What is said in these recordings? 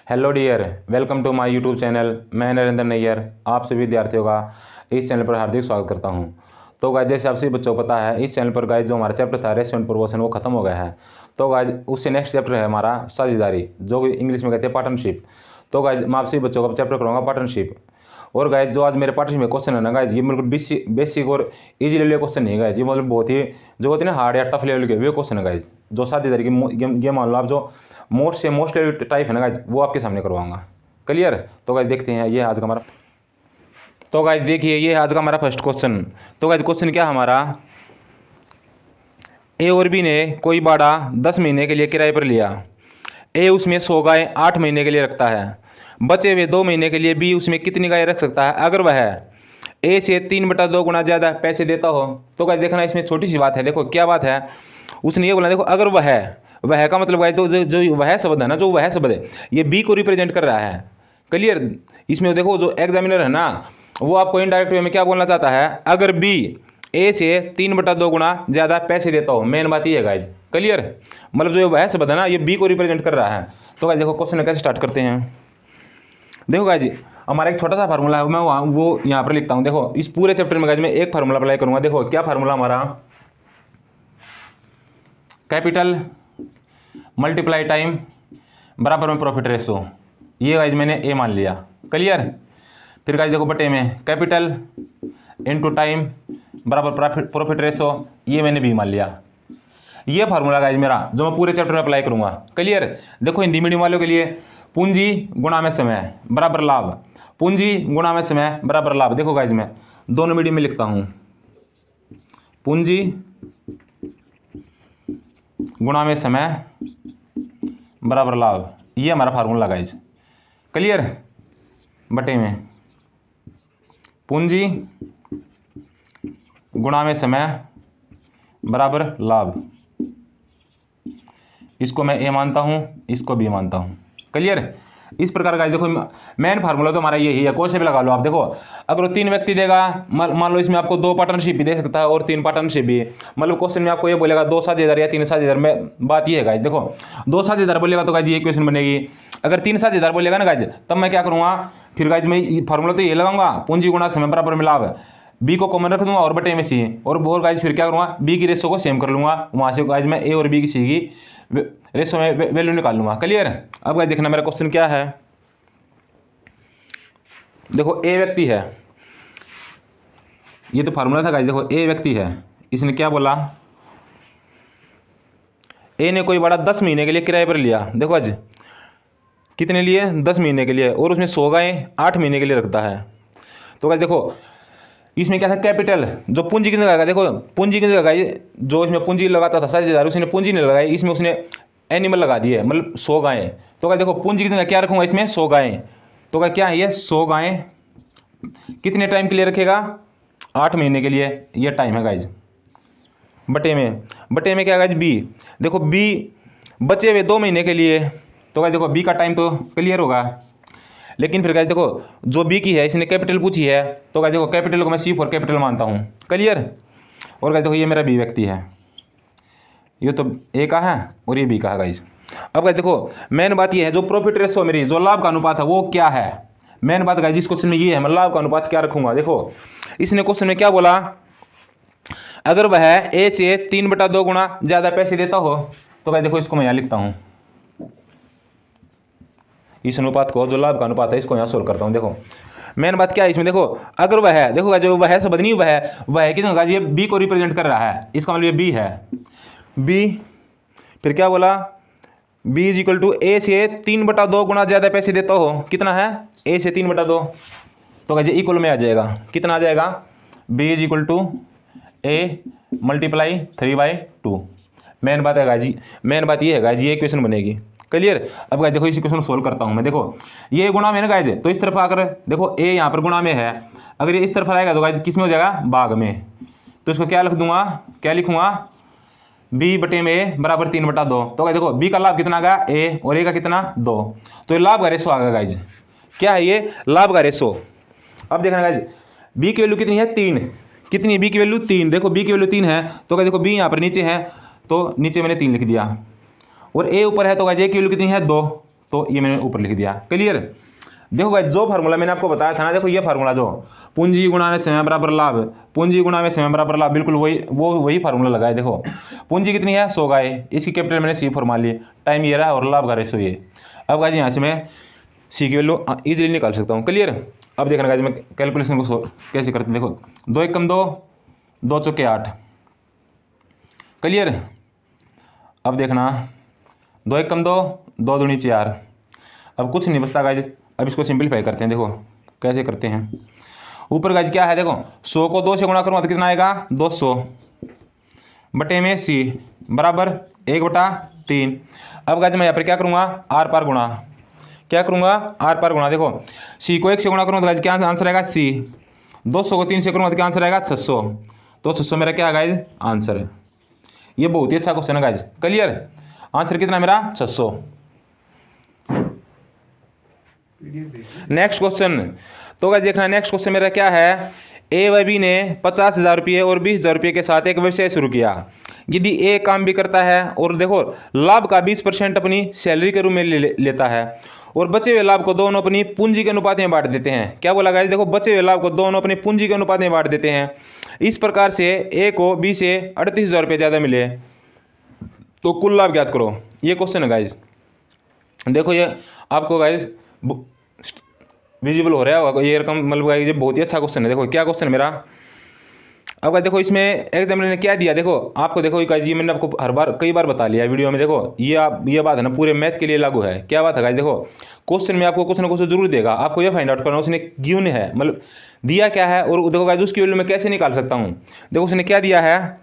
Hello dear, welcome to my YouTube channel. मैं नरेंद्र नैयर आप सभी विद्यार्थियों का इस चैनल पर हार्दिक स्वागत करता हूं। तो गाइज जैसे आप सभी बच्चों को पता है, इस चैनल पर गाइज जो हमारा चैप्टर था रेस्टोरेंट प्रमोशन वो खत्म हो गया है। तो गाइज उससे नेक्स्ट चैप्टर है हमारा साझेदारी, जो कि इंग्लिश में कहते हैं पार्टनरशिप। तो गाइज मैं आप सभी बच्चों का चैप्टर करूँगा पार्टनरशिप। और गाइज जो आज मेरे पार्टनरशिप में क्वेश्चन है ना गाइज, ये बिल्कुल बेसिक और इजी लेवल के क्वेश्चन नहीं है गाइज, ये मतलब बहुत ही जो होती है ना हार्ड या टफ लेवल के वे क्वेश्चन है गाइज। जो साझेदारी की ये मान लो आप जो मोस्ट से मोस्ट लेवल टाइप है ना गाइज, वो आपके सामने करवाऊंगा। क्लियर? तो गाइज देखते हैं ये आज का हमारा। तो गाइज देखिए ये आज का हमारा फर्स्ट क्वेश्चन। तो गाइज क्वेश्चन क्या हमारा, ए और बी ने कोई बाड़ा 10 महीने के लिए किराए पर लिया। ए उसमें 100 गाय 8 महीने के लिए रखता है। बचे हुए 2 महीने के लिए बी उसमें कितनी गाय रख सकता है अगर वह ए से 3/2 गुना ज़्यादा पैसे देता हो। तो गाइज देखना इसमें छोटी सी बात है, देखो क्या बात है। उसने ये बोला, देखो अगर वह का मतलब गाइज तो जो वह शब्द है ना, जो वह शब्द है ये बी को रिप्रेजेंट कर रहा है। क्लियर? इसमें देखो जो एग्जामिनर है ना, वो आपको इनडायरेक्ट वे में क्या बोलना चाहता है, अगर बी ए से 3/2 गुना ज़्यादा पैसे देता हो। मेन बात ये है गाइज। क्लियर? मतलब जो वह शब्द है ना, ये बी को रिप्रेजेंट कर रहा है। तो गाइज देखो क्वेश्चन कैसे स्टार्ट करते हैं। देखो गाइज हमारा एक छोटा सा फार्मूला है, मैं वो यहाँ पर लिखता हूँ। देखो इस पूरे चैप्टर में गाइज मैं एक फार्मूला अप्लाई करूँगा। देखो क्या फार्मूला हमारा, कैपिटल मल्टीप्लाई टाइम बराबर में प्रॉफिट रेशो। ये गाइज मैंने ए मान लिया। क्लियर? फिर गाइज देखो बटे में कैपिटल इनटू टाइम बराबर प्रॉफिट रेशो, ये मैंने बी मान लिया। ये फार्मूला गाइज मेरा जो मैं पूरे चैप्टर में अप्लाई करूंगा। क्लियर? देखो हिंदी मीडियम वालों के लिए पूंजी गुणा में समय बराबर लाभ, पूंजी गुणा में समय बराबर लाभ। देखो गाइज मैं दोनों मीडियम में लिखता हूं, पूंजी गुणा में समय बराबर लाभ। ये हमारा फार्मूला गाइज। क्लियर? बटे में पूंजी गुणा में समय बराबर लाभ। इसको मैं ए मानता हूं, इसको बी मानता हूं। क्लियर? इस प्रकार का देखो मेन फार्मूला तो हमारा यही है। कोई से भी लगा लो आप। देखो अगर 3 व्यक्ति देगा, मान लो इसमें आपको 2 पार्टनरशिप भी दे सकता है और 3 पार्टनरशिप भी। मतलब क्वेश्चन में आपको ये बोलेगा 2 साझेदार या 3 साझेदार। में बात ये है गाइज, देखो 2 साझेदार बोलेगा तो गाइज ये इक्वेशन बनेगी। अगर 3 साझेदार बोलेगा ना गाइज, तब मैं क्या करूँगा, फिर गाइज मैं फार्मूला तो ये लगाऊंगा, पूंजी गुणा समय बराबर में लाभ। बी को कॉमन रख दूंगा और बटे में सी। और गाइज फिर क्या करूँगा, बी की रेशो को सेम कर लूँगा। वहाँ से गाइज मैं ए और बी की सी की रेशो में वैल्यू निकाल लूँगा। क्लियर? अब गाइज देखना मेरा क्वेश्चन क्या है। देखो ए व्यक्ति है, ये तो फार्मूला था गाइज। देखो ए व्यक्ति है, इसने क्या बोला, ए ने कोई बड़ा 10 महीने के लिए किराए पर लिया। देखो आज कितने लिए, 10 महीने के लिए, और उसमें 100 गायें 8 महीने के लिए रखता है। तो गाइज देखो इसमें क्या था, कैपिटल जो पूंजी किसने लगाएगा। देखो पूंजी किसने लगाई, जो इसमें पूंजी लगाता था साझेदार, उसने पूंजी नहीं लगाई, इसमें उसने एनिमल लगा दिए, मतलब 100 गायें। तो गाइज देखो पूंजी किसने क्या रखूंगा इसमें, 100 गायें। तो क्या क्या है ये 100 गायें कितने टाइम के लिए रखेगा, 8 महीने के लिए, ये टाइम है गाइज। बटे में क्या गाइज, बी। देखो बी बचे हुए 2 महीने के लिए। तो गाइज देखो बी का टाइम तो क्लियर होगा, लेकिन फिर गाइज देखो जो बी की है इसने कैपिटल पूछी है। तो गाइज देखो कैपिटल को मैं सी फॉर कैपिटल मानता हूँ। क्लियर? और गाइज देखो ये मेरा बी व्यक्ति है, ये तो ए का है और ये बी का है गाइज। अब गाइज देखो मेन बात ये है, जो प्रॉफिट रेशो मेरी जो लाभ का अनुपात है वो क्या है। मेन बात गाइज इस क्वेश्चन में ये है, मैं लाभ का अनुपात क्या रखूंगा। देखो इसने क्वेश्चन में क्या बोला, अगर वह ए से 3/2 गुना ज्यादा पैसे देता हो। तो गाइज देखो इसको मैं यहाँ लिखता हूँ, इस अनुपात को जो लाभ का अनुपात है इसको यहाँ सोल्व करता हूँ। देखो मेन बात क्या है इसमें, देखो अगर वह, देखो जो वह शब्द नहीं, वह किसने होगा, ये बी को रिप्रेजेंट कर रहा है, इसका मतलब ये बी है। बी फिर क्या बोला, बी इज इक्वल टू ए से 3/2 गुना ज्यादा पैसे देता हो। कितना है, ए से 3/2। तो ये इक्वल में आ जाएगा, कितना आ जाएगा, b is equal to a multiply 3/2। Main बात है गाजी, मेन बात ये है गाजी, ये इक्वेशन बनेगी। क्लियर? अब गाइज देखो इस इक्वेशन सोल्व करता हूं मैं। देखो ये गुणा में है ना गाइज, तो इस तरफ आकर देखो ए यहाँ पर गुणा में है, अगर ये इस तरफ आएगा तो गाइज किस में हो जाएगा, भाग में। तो इसको क्या लिख दूंगा, क्या लिखूंगा, बी बटे में बराबर 3/2। तो गाइज देखो बी का लाभ कितना आ गया, ए, और ए का कितना, 2। तो ये लाभ का रेशो आ गया गाइज। क्या है ये, लाभ का रेशो। अब देखना गाइज बी की वैल्यू कितनी है, 3। कितनी है बी की वैल्यू, 3। देखो बी की वैल्यू 3 है, तो गाइज देखो बी यहाँ पर नीचे है, तो नीचे मैंने 3 लिख दिया, और ए ऊपर है, तो गाइज ए की वैल्यू कितनी है, 2। तो ये मैंने ऊपर लिख दिया। क्लियर। देखो गाइस जो फार्मूला मैंने आपको बताया था ना, देखो ये फार्मूला जो पूंजी गुणा में समय बराबर लाभ, पूंजी गुणा में समय बराबर लाभ, बिल्कुल वही फार्मूला लगा है। देखो पूंजी कितनी है 100 गाय, इसकी कैपिटल मैंने सी फॉर्मा ली, टाइम ये रहा और लाभ का रेशो ये। अब गाइस यहाँ से मैं सी की वैल्यू इजीली निकाल सकता हूँ। क्लियर। अब देखना गाइस मैं कैलकुलेशन को कैसे करते हैं। देखो 2 एकम 2, 2 चौके 8। क्लियर। अब देखना 2 एकम 2, 2 दूनी 4। अब कुछ नहीं बचता गाइस, अब इसको सिंपलीफाई करते हैं। देखो कैसे करते हैं। ऊपर गाइस क्या है, देखो 100 को 2 से गुणा करूँगा तो कितना आएगा 200 बटे में सी बराबर 1/3। अब गाइस मैं यहाँ पर क्या करूँगा आर पार गुणा, क्या करूँगा आर पार गुणा। देखो सी को 1 से गुणा करूँगा तो गाइस क्या आंसर आएगा सी, 200 को 3 से करूँगा तो क्या आंसर आएगा 600, तो 600 मेरा क्या है गाइस आंसर है। ये बहुत ही अच्छा क्वेश्चन है गाइस। क्लियर। आंसर कितना मेरा 600। Next question. तो गाइस देखना नेक्स्ट क्वेश्चन मेरा क्या है, ए व बी ने 50,000 रुपये और 20,000 रुपये के साथ एक व्यवसाय शुरू किया। यदि ए काम भी करता है और देखो लाभ का 20% अपनी सैलरी के रूप में लेता है और बचे हुए लाभ को दोनों अपनी पूंजी के अनुपात में बांट देते हैं। क्या बोला गाइस, देखो बचे हुए लाभ को दोनों अपनी पूंजी के अनुपात में बांट देते हैं। इस प्रकार से ए को बी से 38,000 रुपये ज़्यादा मिले तो कुल लाभ ज्ञात करो। ये क्वेश्चन है गाइस। देखो ये आपको गाइस विजिबल हो रहा है ये रकम, मतलब ये बहुत ही अच्छा क्वेश्चन है। देखो क्या क्वेश्चन है मेरा। अब गाइस देखो इसमें एग्जामिनर ने क्या दिया, देखो आपको देखो गाइस ये मैंने आपको हर बार कई बार बता लिया वीडियो में। देखो ये बात है ना पूरे मैथ के लिए लागू है। क्या बात है गाइस, देखो क्वेश्चन में आपको कुछ ना कुछ जरूर देगा, आपको ये फाइंड आउट करना उसने गिवन है, मतलब दिया क्या है और देखो गाइस उसकी वैल्यू मैं कैसे निकाल सकता हूँ। देखो उसने क्या दिया है,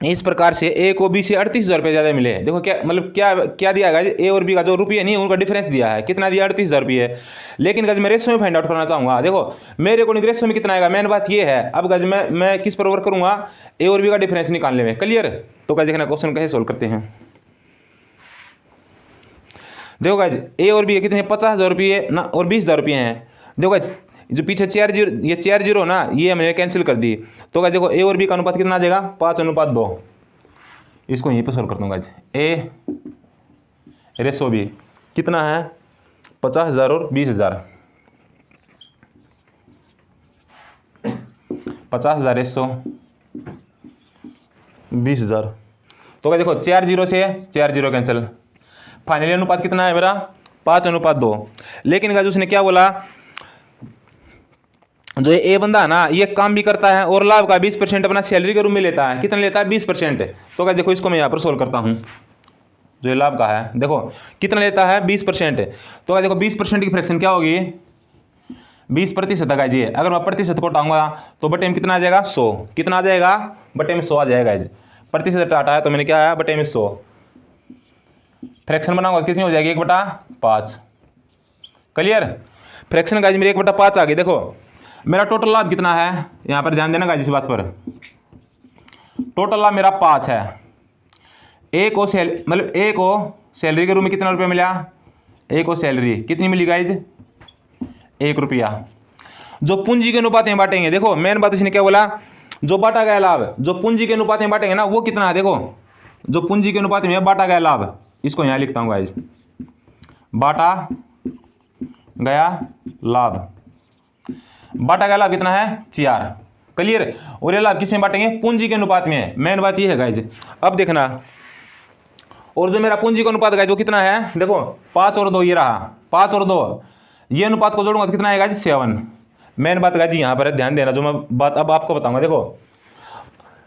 इस प्रकार से ए को बी से 38,000 रुपये ज़्यादा मिले। देखो क्या मतलब क्या दिया गाइस, ए और बी का जो रुपये नहीं उनका डिफरेंस दिया है, कितना दिया 38,000 रुपये। लेकिन गाइस मैं रेशो में फाइंड आउट करना चाहूँगा। देखो मेरे अकॉर्डिंग रेशो में कितना आएगा, मेन बात ये है। अब गाइस मैं किस पर वर्क करूँगा, ए और बी का डिफरेंस निकालने में। क्लियर। तो गाइस देखना क्वेश्चन कैसे सोल्व करते हैं। देखो गाइस ए और बी कितने 50,000 रुपये ना और 20,000 रुपये हैं। देखो गाइस जो पीछे 4 जीरो, ये 4 जीरो ना ये मैंने कैंसिल कर दी। तो गाइस देखो ए और बी का अनुपात कितना आ जाएगा 5:2। इसको यहीं पर सोल्व करता हूँ गाइस। ए रेशो बी कितना है 50,000 और 20,000, 50,000 रेशो 20,000। तो गाइस देखो 4 जीरो से 4 जीरो कैंसिल, फाइनली अनुपात कितना है मेरा 5:2। लेकिन गाइस उसने क्या बोला, जो ए बंदा है ना ये काम भी करता है और लाभ का 20% अपना सैलरी के रूप में लेता है। कितना लेता है 20%। तो गाइस देखो इसको मैं यहाँ पर सोल्व करता हूँ। जो ये लाभ का है देखो कितना लेता है 20%। तो गाइस देखो 20% की फ्रैक्शन क्या होगी 20% गाइस ये। अगर मैं प्रतिशत को हटाऊंगा तो बटे में कितना आ जाएगा 100, कितना आ जाएगा बटे में 100 आ जाएगा गाइस। प्रतिशत हटा है तो मैंने क्या आया बटे में 100। फ्रैक्शन बनाऊंगा कितनी हो जाएगी 1/5। क्लियर। फ्रैक्शन गाइस मेरी 1/5 आ गई। देखो मेरा टोटल लाभ कितना है, यहाँ पर ध्यान देना गाइस इस बात पर। टोटल लाभ मेरा 5 है। ए को सैलरी के रूप में कितना रुपया मिला, ए को सैलरी कितनी मिली गाइस 1 रुपया। जो पूंजी के अनुपात में बांटेंगे, देखो मेन बात इसने क्या बोला, जो बांटा गया लाभ जो पूंजी के अनुपात में बांटेंगे ना वो कितना है। देखो जो पूंजी के अनुपात में बांटा गया लाभ, इसको यहाँ लिखता हूँ गाइस, बांटा गया लाभ, बांटा गया लाभ कितना है 4। क्लियर। और ये लाभ किस में बांटेंगे पूंजी के अनुपात में, मेन बात ये है गाइस। अब देखना और जो मेरा पूंजी का अनुपात गाइस वो कितना है, देखो 5 और 2 ये रहा, 5 और 2 ये अनुपात को जोड़ूंगा तो कितना आएगा 7। मेन बात गाइस यहाँ पर है, ध्यान देना जो मैं बात अब आपको बताऊंगा।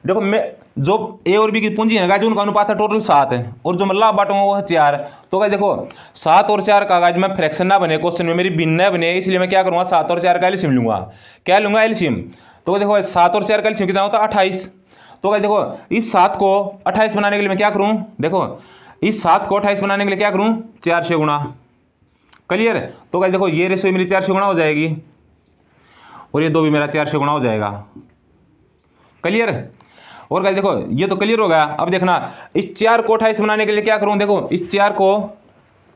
देखो मैं जो ए और बी की पूंजी है गाइस उनका अनुपात है टोटल 7 है और जो मैं लाभ बांटूंगा वो है 4। तो गाइस देखो 7 और 4 का गाइस मैं फ्रैक्शन ना बने क्वेश्चन में, मेरी भिन्न बने, इसलिए मैं क्या करूँगा 7 और 4 का एलसीएम लूंगा। क्या लूंगा एलसीएम। तो देखो 7 और 4 का एलसीएम कितना होता है 28। तो गाइस देखो इस 7 को 28 बनाने के लिए मैं क्या करूँ, देखो इस 7 को 28 बनाने के लिए क्या करूँ 4 से गुणा। क्लियर। तो गाइस देखो ये रेशो मेरी 4 से गुणा हो जाएगी और ये 2 भी मेरा 4 से गुणा हो जाएगा। क्लियर। और गाइस देखो ये तो क्लियर हो गया। अब देखना इस 4 को 28 बनाने के लिए क्या करूं, देखो इस 4 को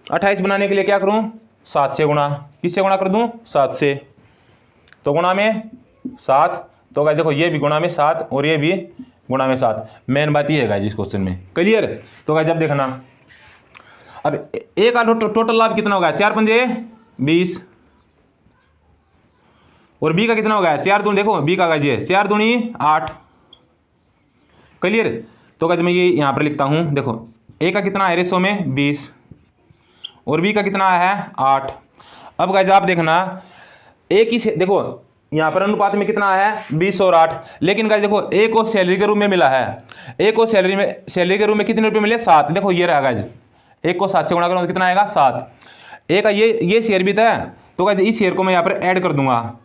28 बनाने के लिए क्या करूं 7 से गुणा, किससे गुणा कर दूं 7 से, तो गुणा में 7। तो गाइस देखो ये भी गुणा में 7 और ये भी गुणा में 7। मेन बात ये है गाइस इस क्वेश्चन में। क्लियर। तो गाइस अब देखना अब ए का टोटल लाभ कितना होगा, 4 पंजे 20, और बी का कितना होगा, 4 दूनी, देखो बी का गाइज 4 दूनी 8। क्लियर। तो गाइज मैं ये यहाँ पर लिखता हूँ, देखो ए का कितना है रेशो में 20 और बी का कितना है 8। अब गाइज आप देखना ए की देखो यहाँ पर अनुपात में कितना है 20 और 8, लेकिन गाइज देखो ए को सैलरी के रूप में मिला है, ए को सैलरी के रूप में कितने रुपये मिले 7। देखो ये रहा गाइज, एक को 7 से गुणा करूँगा तो कितना आएगा 7। ए का ये शेयर भी था, तो गाइज इस शेयर को मैं यहाँ पर ऐड कर दूंगा।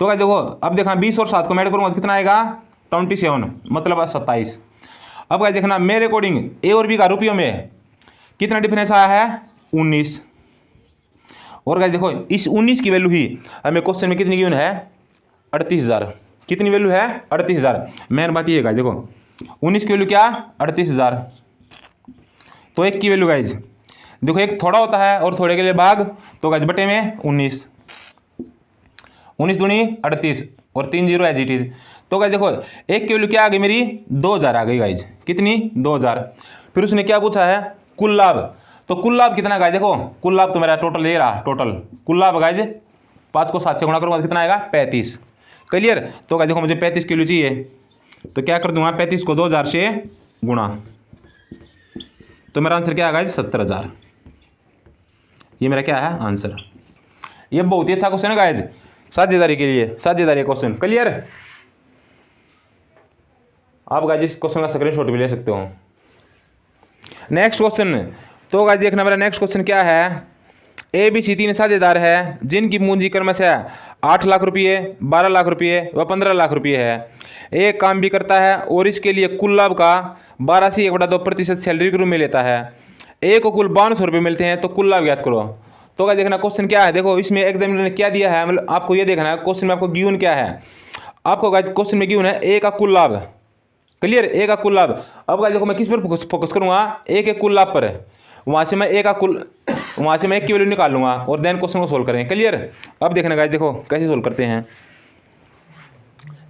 तो गाइज देखो अब देखना 20 और 7 को मैं ऐड करूँगा तो कितना आएगा 27, मतलब 27। अब गाइज देखना मेरे अकॉर्डिंग ए और बी का रुपयों में कितना डिफरेंस आया है 19। और गाइज देखो इस 19 की वैल्यू ही हमें क्वेश्चन में कितनी गिवन है 38,000। कितनी वैल्यू है 38,000। मेन बात ये है गाइज, देखो 19 की वैल्यू क्या 38,000। तो एक की वैल्यू गाइज देखो एक थोड़ा होता है और थोड़े के लिए भाग, तो गाइज बटे में 19, 19 दूनी 38 और 3 जीरो एज इट इज। तो गाइज देखो एक की वैल्यू क्या आ गई मेरी 2,000 आ गई गाइज, कितनी 2,000। फिर उसने क्या पूछा है कुल लाभ, तो कुल लाभ कितना गाइज, देखो कुल लाभ तो मेरा टोटल ये रहा, टोटल कुल लाभ गाइज 5 को 7 से गुणा करूँगा तो कितना आएगा 35। क्लियर। तो गाइज देखो मुझे 35 किलो चाहिए, तो क्या कर दूंगा 35 को 2,000 से गुणा, तो मेरा आंसर क्या है गाइज 70,000। ये मेरा क्या है आंसर। ये बहुत ही अच्छा क्वेश्चन है गाइज साझेदारी के लिए, साझेदारी क्वेश्चन। क्लियर। आप गाइज इस क्वेश्चन का स्क्रीनशॉट भी ले सकते हो। नेक्स्ट क्वेश्चन, तो गाइज देखना मेरा नेक्स्ट क्वेश्चन क्या है। ए बी सी 3 साझेदार है जिनकी पूंजी क्रमशः 8 लाख रुपये, 12 लाख रुपये व 15 लाख रुपये है। एक काम भी करता है और इसके लिए कुल लाभ का 12 से 1/2% सैलरी के रूप में लेता है। ए को कुल 5200 रुपये मिलते हैं, तो कुल लाभ ज्ञात करो। तो गाइस देखना क्वेश्चन क्या है, देखो इसमें एग्जामिनर ने क्या दिया है, मतलब आपको ये देखना है क्वेश्चन में आपको गिवन क्या है। आपको गाइस क्वेश्चन में गिवन है ए का कुल लाभ। क्लियर। ए का कुल लाभ। अब गाइस देखो मैं किस पर फोकस करूंगा, ए के कुल लाभ पर। वहाँ से मैं ए की वैल्यू निकाल लूंगा और देन क्वेश्चन को सोल्व करें। क्लियर। अब देखना गाइस देखो कैसे सोल्व करते हैं।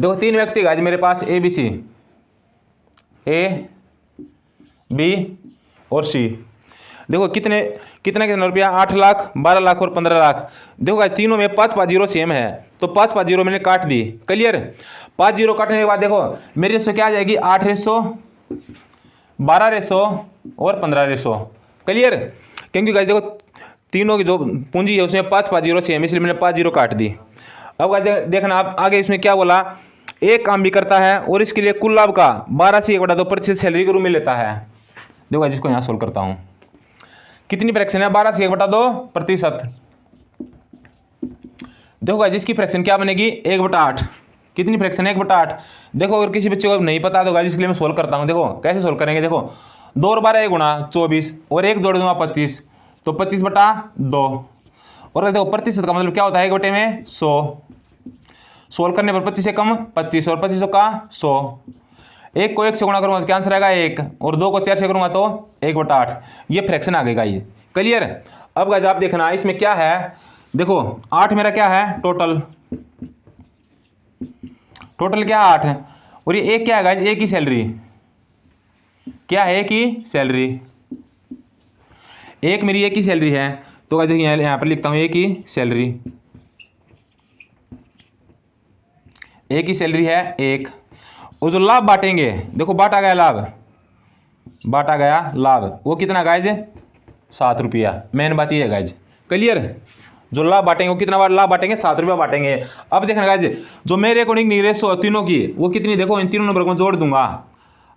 देखो 3 व्यक्ति गाइस मेरे पास A B C, A B और सी। देखो कितना कितना रुपया 8 लाख, 12 लाख और 15 लाख। देखो गाइस तीनों में 5 जीरो सेम है, तो 5 जीरो मैंने काट दी। क्लियर। 5 जीरो काटने के बाद देखो मेरी रेशो क्या आ जाएगी 8 रेशो, 12 रेशो और 15 रेशो। क्लियर। क्योंकि गाइस देखो तीनों की जो पूंजी है उसमें 5 जीरो सेम, इसलिए मैंने 5 जीरो काट दी। अब गाइस देखना आप आगे इसमें क्या बोला, एक काम भी करता है और इसके लिए कुल लाभ का 12 से 1/2% सैलरी के रूप में लेता है। देखो जिसको यहाँ सोल्व करता हूँ, कितनी फ्रैक्शन है 12 से 1/2%। देखो गाइस जिसकी फ्रैक्शन क्या बनेगी 1/8। कितनी फ्रैक्शन है 1/8। देखो अगर किसी बच्चे को नहीं पता तो गाइस इसके लिए मैं सोल्व करता हूँ। देखो कैसे सोल्व करेंगे, देखो 2 और 12 गुणा 24 और 1 जोड़ दूंगा 25, तो 25/2। और देखो प्रतिशत का मतलब क्या होता है 1 में 100। सोल्व करने पर 25 से कम 25 और 25 का 100। 1 को 1 से गुणा करूंगा तो क्या आंसर आएगा 1, और 2 को 4 से करूंगा तो 1/8। ये फ्रैक्शन आ गएगा ये। क्लियर। अब गाइस आप देखना इसमें क्या है, देखो 8 मेरा क्या है टोटल क्या 8 है, और ये 1 क्या है गाइस, 1 की सैलरी क्या है, 1 की सैलरी, 1 मेरी 1 की सैलरी है। तो गाइस यहाँ पर लिखता हूँ 1 की सैलरी, 1 की सैलरी है 1। और जो लाभ बांटेंगे, देखो बांटा गया लाभ, वो कितना गाइज 7 रुपया। मेन बात ये है गाइज। क्लियर। जो लाभ बांटेंगे वो कितना लाभ बांटेंगे 7 रुपया बांटेंगे। अब देखना गाइज जो मेरे अकॉर्डिंग रेशो तीनों की वो कितनी, देखो इन तीनों नंबर को जोड़ दूंगा,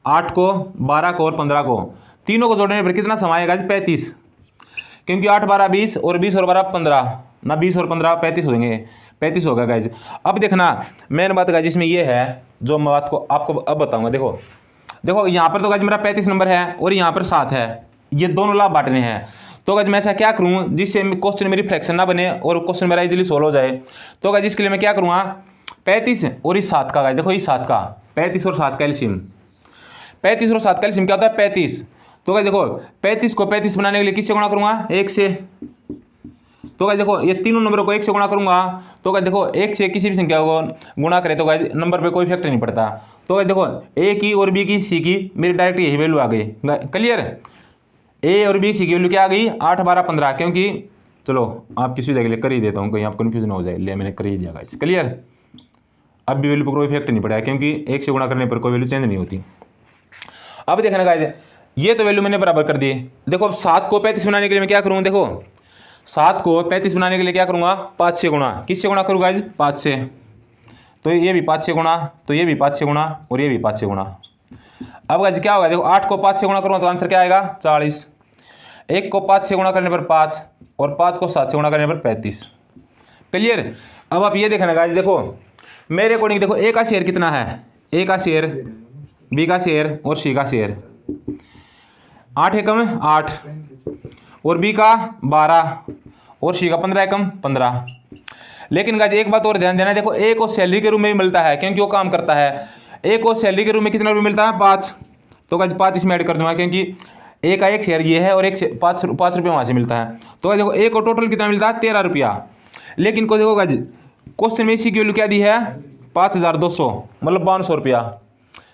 8 को 12 को और 15 को, तीनों को जोड़ने पर कितना समय आएगा 35। क्योंकि 8 12 20 और 20 और 12 15 ना, 20 और 15 35 होंगे, 35 होगा गाइज। अब देखना मेन बात गाइज इसमें ये है जो मैं बात को आपको अब बताऊंगा। देखो यहाँ पर तो गाइज मेरा 35 नंबर है और यहाँ पर 7 है, ये दोनों लाभ बांटने हैं। तो गाइज मैं ऐसा क्या करूँ जिससे क्वेश्चन मेरी फ्रैक्शन ना बने और क्वेश्चन मेरा इजीली सोल्व हो जाए। तो गाइज इसके लिए मैं क्या करूँगा, 35 और इस 7 का गाइज, देखो इस 7 का 35 और 7 का एलसीएम, 35 और 7 का एलसीएम क्या होता है 35। तो गाइज देखो 35 को 35 बनाने के लिए किससे गुणा करूँगा 1 से। तो गाइज देखो ये तीनों नंबरों को 1 से गुणा करूंगा, तो गाइज देखो 1 से किसी भी संख्या को गुणा करें तो गाइज नंबर पे कोई इफेक्ट नहीं पड़ता। तो गाइज देखो ए की और बी की सी की मेरी डायरेक्ट यही वैल्यू आ गई। क्लियर। ए और बी सी की वैल्यू क्या आ गई 8 12 15, क्योंकि चलो आपकी सुविधा के लिए कर ही देता हूँ, कहीं आप कन्फ्यूजन हो जाए, ले मैंने कर ही दिया गाइस। क्लियर, अब भी वैल्यू पर कोई इफेक्ट नहीं पड़ा है, क्योंकि 1 से गुणा करने पर कोई वैल्यू चेंज नहीं होती। अब देखना गाइस, ये तो वैल्यू मैंने बराबर कर दी। देखो अब 7 को 35 बनाने के लिए मैं क्या करूँगा, देखो 7 को 35 बनाने के लिए क्या करूँगा, 5 से गुणा, किससे गुणा करूँगा गाइस, 5 से, तो ये भी 5 से गुणा, तो ये भी 5 से गुणा, और ये भी 5 से गुणा। अब गाइस क्या होगा, देखो 8 को 5 से गुणा करूँगा तो आंसर क्या आएगा 40, 1 को 5 से गुणा करने पर 5, और 5 को 7 से गुणा करने पर 35। क्लियर। अब आप ये देखना गाइस, देखो मेरे अकॉर्डिंग देखो ए का शेयर कितना है, ए का शेयर, बी का शेयर और सी का शेयर 8 एकम 8, और बी का 12, और सी का 15 एकम 15। लेकिन गाइस एक बात और ध्यान देना, देखो ए को सैलरी के रूप में भी मिलता है, क्योंकि वो काम करता है। ए को सैलरी के रूप में कितना रुपये मिलता है, 5, तो गाइस 5 इसमें ऐड कर दूंगा, क्योंकि ए का एक शेयर ये है और एक 5 रुपये वहाँ से मिलता है। तो गाइस देखो ए को टोटल कितना मिलता है 13 रुपया। लेकिन को देखो गाइस क्वेश्चन में इसी की वैल्यू क्या दी है 5200, मतलब 5200 रुपया।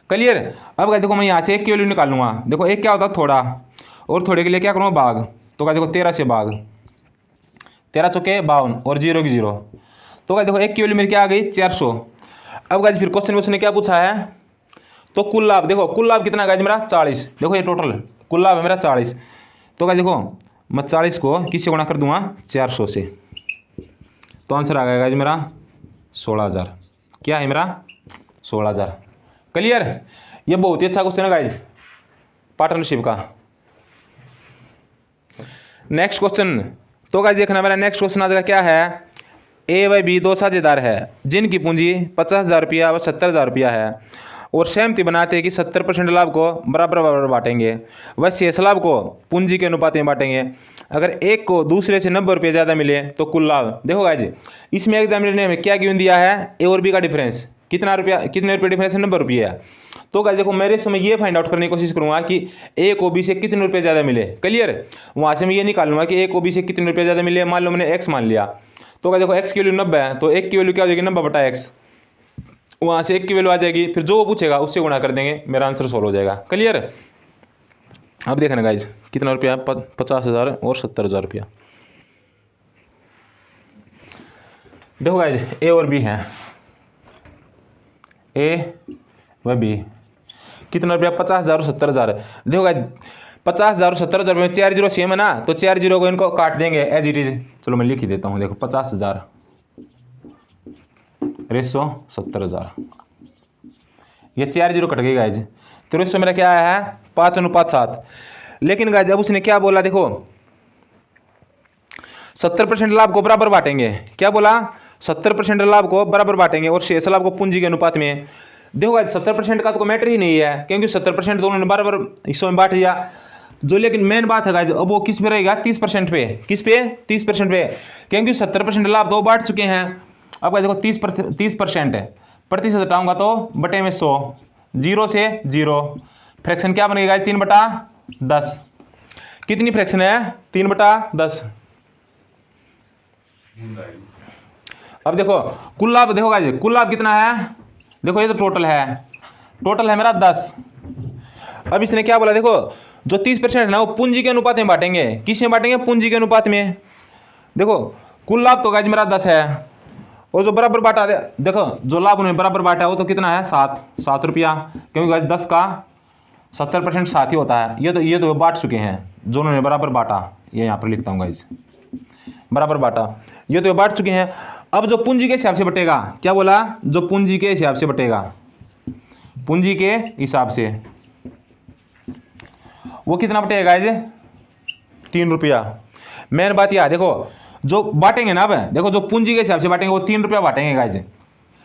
क्लियर। अब गाइस देखो मैं यहाँ से एक की वैल्यू निकाल लूँगा, देखो एक क्या होता है थोड़ा, और थोड़े के लिए क्या करूँगा भाग, तो गाइस देखो 13 से भाग, 13 चौके 52 और 0 की 0, तो गाइस देखो एक की वैल्यू मेरी क्या आ गई 400। अब गाइस फिर क्वेश्चन में उसने क्या पूछा है, तो कुल लाभ, देखो कुल लाभ कितना गाइस मेरा 40, देखो ये टोटल कुल लाभ है मेरा 40, तो गाइस देखो मैं 40 को किससे गुणा कर दूंगा 400 से, तो आंसर आ गया गाइस मेरा 16,000। क्या है मेरा 16,000। क्लियर। ये बहुत ही अच्छा क्वेश्चन है गाइस पार्टनरशिप का। नेक्स्ट क्वेश्चन, तो गाइस देखना मेरा नेक्स्ट क्वेश्चन आ जाएगा, क्या है, ए व बी दो साझेदार है जिनकी पूंजी 50,000 रुपया व 70,000 रुपया है, और सहमति बनाते हैं कि 70% लाभ को बराबर बराबर बांटेंगे, व शेष लाभ को पूंजी के अनुपात में बांटेंगे। अगर एक को दूसरे से 90 रुपये ज़्यादा मिले तो कुल लाभ। देखो गाइस इसमें एग्जामिनर ने हमें क्या गिवन दिया है, ए और बी का डिफरेंस कितना रुपया, कितने रुपये डिफरेंस है 90 रुपये है। तो गाइस देखो मेरे समय ये फाइंड आउट करने की कोशिश करूंगा कि ए को बी से कितने रुपये ज़्यादा मिले। क्लियर। वहाँ से मैं ये निकाल लूँगा कि ए को बी से कितने रुपये ज़्यादा मिले, मान लो मैंने एक्स मान लिया, तो गाइस देखो एक्स की वैल्यू 90 है, तो एक की वैल्यू क्या हो जाएगी 90 बटा एक्स, वहाँ से एक की वैल्यू आ जाएगी, फिर जो वो पूछेगा उससे गुणा कर देंगे, मेरा आंसर सोल्व हो जाएगा। क्लियर। अब देखना गाइज कितना रुपया, 50,000 और 70,000 रुपया। देखो गाइज ए और बी है, ए व बी कितना रुपया 50,000 और 70,000। देखो गाइज 50,000 और 70,000 में 4 जीरो सेम है ना, तो 4 जीरो को इनको काट देंगे एज इट इज। चलो मैं लिख ही देता हूँ, देखो 50,000 रेसो 70,000, ये 4 जीरो कट गई गाइज, तो रेसो मेरा क्या आया है 5:7। लेकिन गाइज अब उसने क्या बोला, देखो 70% लाभ को बराबर बांटेंगे, क्या बोला 70% लाभ को बराबर बांटेंगे और शेष लाभ को पूंजी के अनुपात में। देखो गाइज 70% का तो मैटर ही नहीं है, क्योंकि 70% दोनों ने बराबर हिस्सों में बांट दिया जो। लेकिन मेन बात है गाइज अब वो किस पे रहेगा 30% पे, किस पे 30% पे, क्योंकि 70% लाभ तो बांट चुके हैं। अब गाइज देखो 30% है, प्रतिशत हटाऊंगा तो बटे में 100, 0 से 0, फ्रैक्शन क्या बनेगा 3/10। कितनी फ्रैक्शन है 3/10। अब देखो कुल लाभ, देखो गाइज कुल लाभ कितना है, देखो ये तो टोटल है मेरा 10। अब इसने क्या बोला, देखो जो 30% है ना वो पूंजी के अनुपात में बांटेंगे, किस में बांटेंगे पूंजी के अनुपात में। देखो कुल लाभ तो गाइज मेरा 10 है, और जो बराबर बांटा, देखो जो लाभ उन्हें बराबर बांटा है वो तो कितना है 7 रुपया, क्योंकि गाइज 10 का 70% 7 ही होता है। ये तो बांट चुके हैं जो उन्होंने बराबर बांटा, ये यहाँ पर लिखता हूँ गाइज बराबर बांटा, ये तो बांट चुके हैं। अब जो पूंजी के हिसाब से बटेगा, क्या बोला, जो पूंजी के हिसाब से बटेगा, पूंजी के हिसाब से वो कितना बटेगा गाइज 3 रुपया। मेन बात यह देखो जो बांटेंगे ना, अब देखो जो पूंजी के हिसाब से बांटेंगे वो 3 रुपया बांटेंगे गाइज।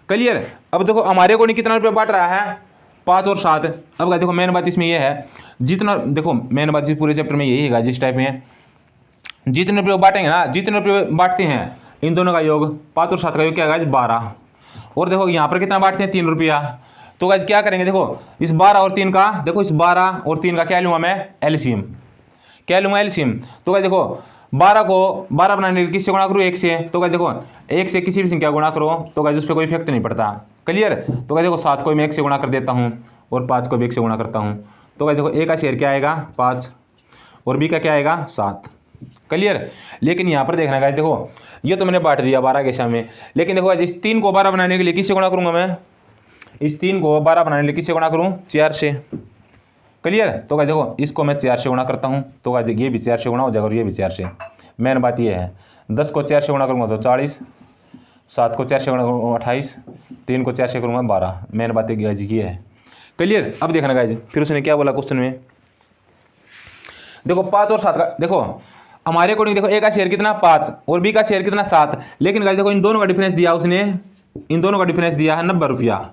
क्लियर। अब देखो हमारे को नहीं कितना रुपया बांट रहा है 5 और 7। अब गाइज देखो मेन बात इसमें यह है, जितना देखो मेन बात इस पूरे चैप्टर में यही है गाइज, इस टाइप में जितने रुपये बांटेंगे ना, जितने रुपये बांटते हैं इन दोनों का योग 5 और 7 का योग क्या है गाइज 12। और देखो यहाँ पर कितना बांटते हैं 3 रुपया। तो गाइज क्या करेंगे, देखो इस 12 और 3 का, देखो इस 12 और 3 का क्या लूँगा मैं एलसीएम, क्या लूँगा एलसीएम। तो गाइज देखो 12 को 12 बनाने के लिए किससे गुणा करूँ 1 से, तो गाइज देखो 1 से किसी भी संख्या गुणा करो तो गाइज उस पर कोई इफेक्ट नहीं पड़ता। क्लियर। तो गाइज देखो 7 को मैं 1 से गुणा कर देता हूँ और 5 को भी 1 से गुणा करता हूँ, तो गाइज देखो ए का शेयर क्या आएगा 5, और बी का क्या आएगा 7। क्लियर। लेकिन यहाँ पर देखना गाइस, देखो ये तो मैंने बांट दिया 12 के हिसाब में, लेकिन देखो गाइस इस 3 को 12 बनाने के लिए किससे गुणा करूँगा मैं, इस 3 को 12 बनाने के लिए किससे गुणा करूँ, 4 से। क्लियर। तो गाइस देखो इसको मैं 4 से गुणा करता हूँ, तो गाइस ये भी 4 से गुणा हो जाएगा और ये भी 4 से। मेन बात ये है 10 को 4 से गुणा करूँगा तो 40, 7 को 4 से गुणा करूँगा 28, 3 को 4 से करूँगा 12। मेन बात ये है। क्लियर। अब देखना गाइस फिर उसने क्या बोला क्वेश्चन में, देखो 5 और 7 का, देखो हमारे अकॉर्डिंग देखो ए का शेयर कितना 5 और बी का शेयर कितना 7, लेकिन गाइस देखो इन दोनों का डिफरेंस दिया उसने, इन दोनों का डिफरेंस दिया है 90 रुपया।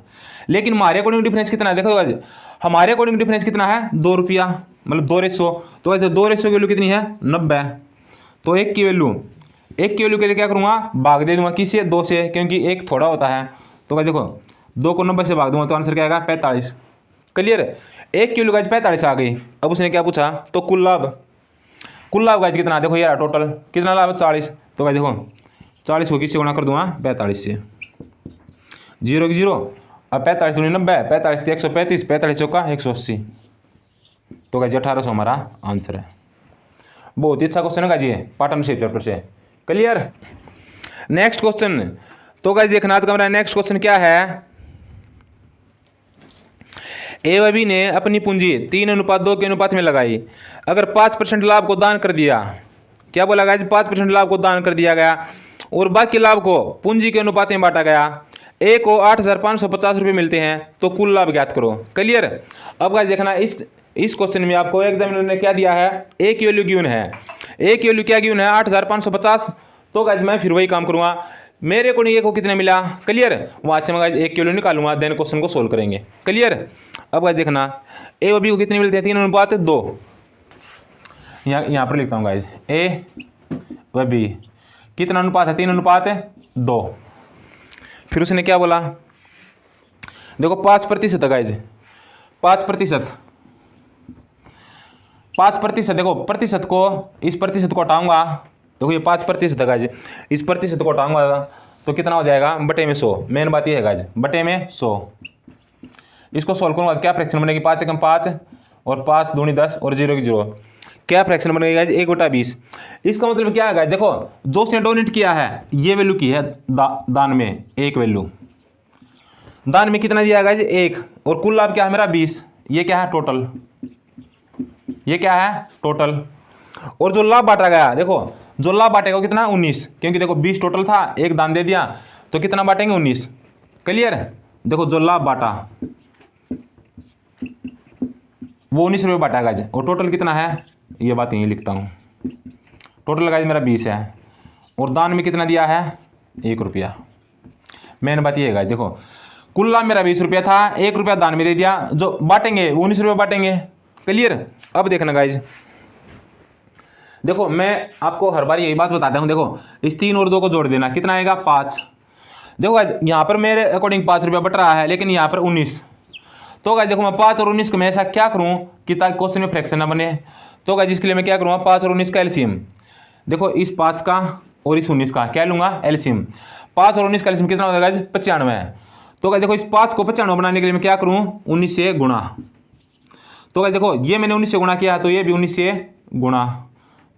लेकिन हमारे अकॉर्डिंग डिफरेंस कितना है, देखो गाइस हमारे अकॉर्डिंग डिफरेंस कितना है 2 रुपया, मतलब 2 रेशो। तो गाइस 2 रेशो की वैल्यू कितनी है 90। तो एक की वैल्यू के लिए क्या करूँगा, भाग दे दूंगा किससे 2 से, क्योंकि एक थोड़ा होता है। तो गाइस देखो 2 को 90 से भाग दूंगा तो आंसर क्या आएगा 45। क्लियर। एक की वैल्यू गाइस 45 आ गई। अब उसने क्या पूछा, तो कुल लाभ गाइस कितना, देखो यार टोटल कितना लाभ 40। तो गाइस देखो 40 को किससे गुणा कर दूंगा 45 से, 0 की 0। अब 45 दूनी 90, 45 135, 45 चौका 180। तो गाइस 1800 हमारा आंसर है। बहुत ही अच्छा क्वेश्चन है गाइस ये पार्टनरशिप चैप्टर से। क्लियर। नेक्स्ट क्वेश्चन, तो गाइस देखना आज का मेरा नेक्स्ट क्वेश्चन क्या है, ए व बी ने अपनी पूंजी 3:2 के अनुपात में लगाई। अगर 5% लाभ को दान कर दिया, क्या बोला गाइस 5% लाभ को दान कर दिया गया और बाकी लाभ को पूंजी के अनुपात में बांटा गया, ए को 8,550 रुपये मिलते हैं, तो कुल लाभ ज्ञात करो। क्लियर। अब गाइस देखना इस क्वेश्चन में आपको एग्जामिनर ने क्या दिया है, ए की वैल्यू गिवन है, ए की वैल्यू क्या गिवन है 8,550। तो गाइस मैं फिर वही काम करूंगा, मेरे को नहीं ए को कितना मिला। क्लियर। वहां से मैं गाइस ए की वैल्यू निकालूंगा, देन क्वेश्चन को सोल्व करेंगे। क्लियर। अब गाइस देखना ए और बी को कितने मिलते हैं 3:2। यहाँ पर लिखता हूँ गाइस ए व बी कितना अनुपात है 3:2। फिर उसने क्या बोला, देखो 5% है गाइस, 5%, देखो प्रतिशत को इस प्रतिशत को हटाऊंगा, देखो ये 5% है गाइस, इस प्रतिशत को हटाऊंगा तो कितना हो जाएगा बटे में 100। मेन बात ये है गाइस बटे में 100। इसको सॉल्व करूंगा क्या फ्रैक्शन बनेगी, 5 एकम 5 और 5 दूनी 10 और 0 की 0, क्या फ्रैक्शन बनेगी गाइस 1/20। इसका मतलब क्या है गाइस, देखो जो उसने डोनेट किया है ये वैल्यू की है दान में, एक वैल्यू दान में कितना दिया है गाइस 1, और कुल लाभ क्या है मेरा 20। ये क्या है टोटल, ये क्या है टोटल। और जो लाभ बांटा गया, देखो जो लाभ बांटेगा वो कितना 19, क्योंकि देखो 20 टोटल था, एक दान दे दिया तो कितना बांटेंगे 19। क्लियर। देखो जो लाभ बांटा वो 19 रुपये बांटा गाइस, और टोटल कितना है ये बात यहीं लिखता हूँ, टोटल गाइस मेरा 20 है, और दान में कितना दिया है 1 रुपया। मेन बात ये है गाइस, देखो कुल लाभ मेरा 20 रुपया था, 1 रुपया दान में दे दिया, जो बांटेंगे वो 19 रुपये बांटेंगे। क्लियर। अब देखना गाइस, देखो मैं आपको हर बार यही बात बताता हूँ, देखो इस 3 और 2 को जोड़ देना कितना आएगा 5। देखो गाइस यहाँ पर मेरे अकॉर्डिंग 5 रुपया बट रहा है, लेकिन यहाँ पर 19। तो गाइस देखो मैं 5 और 19 को मैं ऐसा क्या करूँ कि ताकि क्वेश्चन में फ्रैक्शन ना बने। तो गाइस इसके लिए मैं क्या करूँगा 5 और 19 का एलसीएम, देखो इस 5 का और इस 19 का क्या लूँगा एलसीएम। 5 और 19 का एलसीएम कितना होगा गाइस 95। तो गाइस देखो इस 5 को 95 बनाने के लिए मैं क्या करूँ 19 से गुणा। तो गाइस देखो ये मैंने 19 से गुणा किया तो ये भी 19 से गुणा।